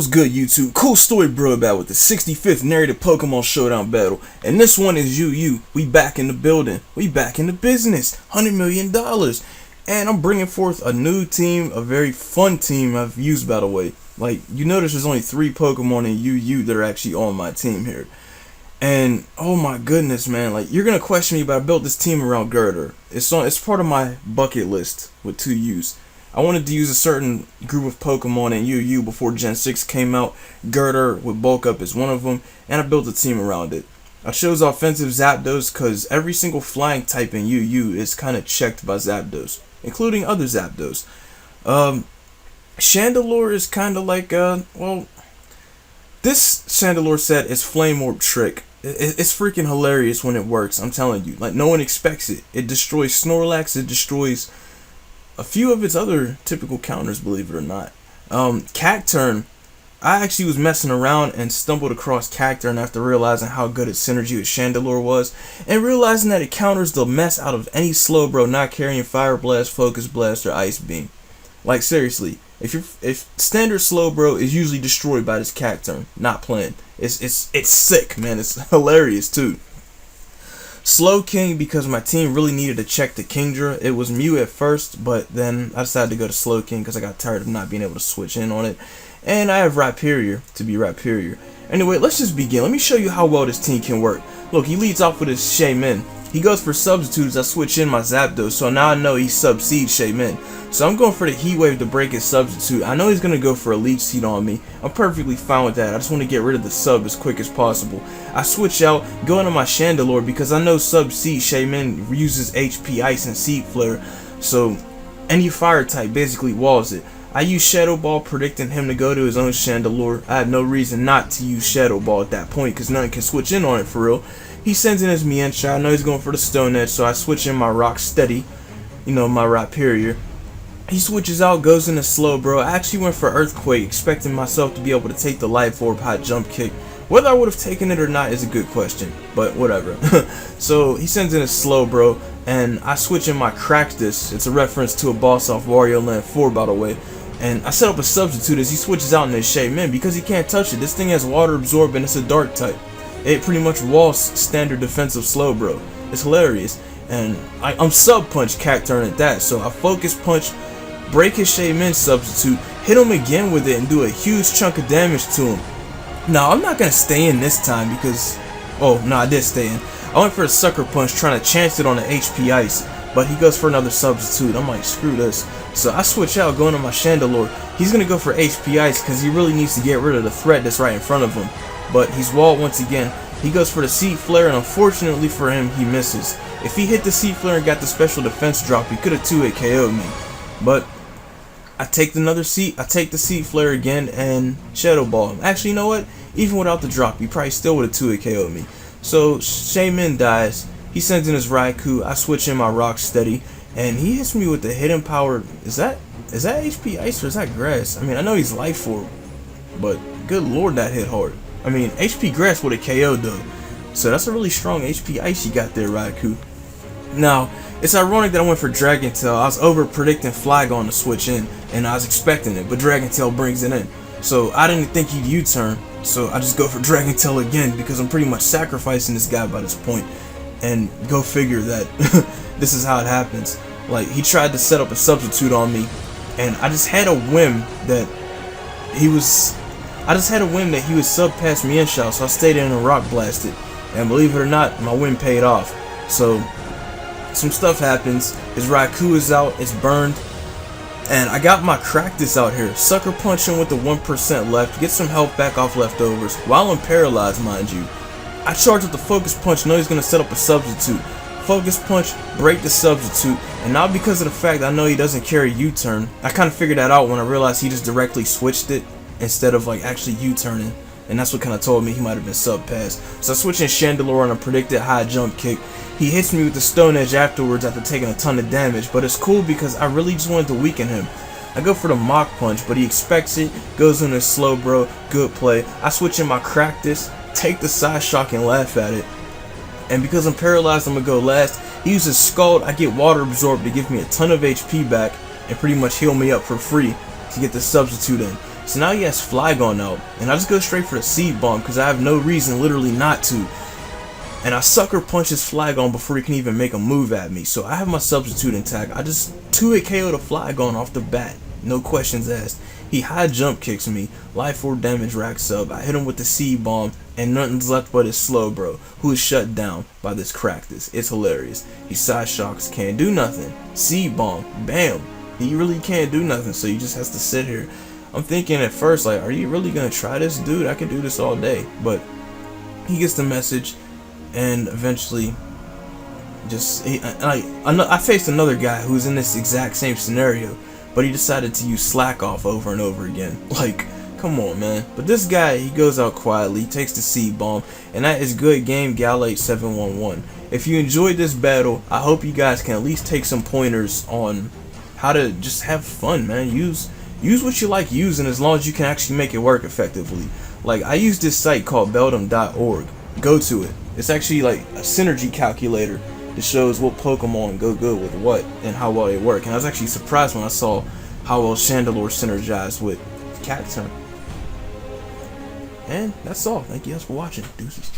What's good, YouTube? CoolStoryBrobat with the 65th narrated Pokemon Showdown battle. And this one is UU. We back in the building. We back in the business. $100 million. And I'm bringing forth a new team, a very fun team I've used, by the way. Like, you notice there's only 3 Pokemon in UU that are actually on my team here. And, oh my goodness, man. Like, you're going to question me, but I built this team around Girder. It's part of my bucket list with 2 U's. I wanted to use a certain group of Pokemon in UU before Gen 6 came out. Girder with Bulk Up is one of them, and I built a team around it. I chose offensive Zapdos because every single flying type in UU is kind of checked by Zapdos, including other Zapdos. Chandelure is kind of like, well, this Chandelure set is Flame Orb Trick. It's freaking hilarious when it works, I'm telling you. Like, no one expects it. It destroys Snorlax, it destroys a few of its other typical counters, believe it or not. Cacturne, I actually was messing around and stumbled across Cacturne after realizing how good its synergy with Chandelure was, and realizing that it counters the mess out of any Slowbro not carrying Fire Blast, Focus Blast, or Ice Beam. Like, seriously, if standard Slowbro is usually destroyed by this Cacturne, not playing. It's sick, man. It's hilarious too. Slowking, because my team really needed to check the Kingdra. It was Mew at first, but then I decided to go to Slowking because I got tired of not being able to switch in on it. And I have Rhyperior to be Rhyperior. Anyway, let's just begin. Let me show you how well this team can work. Look, he leads off with his Shaymin. He goes for Substitute as I switch in my Zapdos, so now I know he Sub-Seeds Shaymin. So I'm going for the Heat Wave to break his Substitute. I know he's going to go for a Leech Seed on me. I'm perfectly fine with that. I just want to get rid of the Sub as quick as possible. I switch out, go into my Chandelure because I know Sub-Seed Shaymin uses HP Ice and Seed Flare. So any Fire type basically walls it. I use Shadow Ball, predicting him to go to his own Chandelure. I had no reason not to use Shadow Ball at that point because nothing can switch in on it for real. He sends in his Enjoi. I know he's going for the Stone Edge, so I switch in my Rock Steady, you know, my Rhyperior. He switches out, goes into Slowbro. I actually went for Earthquake, expecting myself to be able to take the Life Orb High Jump Kick. Whether I would have taken it or not is a good question, but whatever. So he sends in a Slowbro, and I switch in my Cractus. It's a reference to a boss off Wario Land 4, by the way. And I set up a Substitute as he switches out in his Shaymin because he can't touch it. This thing has Water Absorb and it's a Dark type. It pretty much walls standard defensive Slowbro. It's hilarious. And I'm Sub-Punch Cacturne at that. So I Focus Punch, break his Shaymin Substitute, hit him again with it, and do a huge chunk of damage to him. Now, I'm not going to stay in this time because... Oh, no, I did stay in. I went for a Sucker Punch trying to chance it on the HP Ice. But he goes for another Substitute. I'm like, screw this. So I switch out, going to my Chandelure. He's going to go for HP Ice because he really needs to get rid of the threat that's right in front of him. But he's walled once again. He goes for the Seed Flare, and unfortunately for him, he misses. If he hit the Seed Flare and got the special defense drop, he could have 2-hit KO'd me. But I take the Seed Flare again and Shadow Ball him. Actually, you know what? Even without the drop, he probably still would have 2-hit KO'd me. So Shaymin dies. He sends in his Raikou. I switch in my Rock Steady, and he hits me with the Hidden Power. Is that HP Ice or is that Grass? I mean, I know he's Life Orb, but good lord, that hit hard. I mean, HP Grass would have KO'd though. So that's a really strong HP Ice you got there, Raikou. Now, it's ironic that I went for Dragon Tail. I was over predicting Flygon to switch in, and I was expecting it, but Dragon Tail brings it in. So I didn't think he'd U-turn, so I just go for Dragon Tail again because I'm pretty much sacrificing this guy by this point. And go figure that this is how it happens. Like, he tried to set up a Substitute on me, and I just had a whim that he was sub past me Enjoi, so I stayed in and Rock Blasted. And believe it or not, my whim paid off. So some stuff happens. His Raikou is out, it's burned. And I got my Cractus out here. Sucker Punch him with the 1% left, get some health back off leftovers, while I'm paralyzed, mind you. I charge with the Focus Punch, know he's going to set up a Substitute. Focus Punch, break the Substitute, and now because of the fact I know he doesn't carry U-turn, I kind of figured that out when I realized he just directly switched it instead of like actually U-turning, and that's what kind of told me he might have been sub-passed. So I switch in Chandelure on a predicted high jump kick. He hits me with the Stone Edge afterwards after taking a ton of damage, but it's cool because I really just wanted to weaken him. I go for the Mach Punch, but he expects it, goes in his Slowbro, good play. I switch in my Cractus, take the Side Shock and laugh at it. And because I'm paralyzed, I'm going to go last. He uses Scald, I get Water Absorb to give me a ton of HP back and pretty much heal me up for free to get the Substitute in. So now he has Flygon out, and I just go straight for the Seed Bomb because I have no reason literally not to. And I sucker punch his Flygon before he can even make a move at me. So I have my substitute intact. I just 2-hit KO the Flygon off the bat. No questions asked. He high jump kicks me. Life Orb damage racks up. I hit him with the Seed Bomb, and nothing's left but his Slowbro, who is shut down by this Cractus. It's hilarious. He side shocks, can't do nothing. Seed Bomb, bam. He really can't do nothing, so he just has to sit here. I'm thinking at first, like, are you really gonna try this, dude? I can do this all day. But he gets the message, and eventually, I faced another guy who's in this exact same scenario, but he decided to use Slack Off over and over again. Like, come on, man. But this guy, he goes out quietly, takes the Seed Bomb, and that is good game, Gallade711. If you enjoyed this battle, I hope you guys can at least take some pointers on how to just have fun, man. Use what you like using as long as you can actually make it work effectively. Like, I use this site called beldum.org. Go to it. It's actually like a synergy calculator that shows what Pokemon go good with what and how well they work. And I was actually surprised when I saw how well Chandelure synergized with Cacturne. And that's all. Thank you guys for watching. Deuces.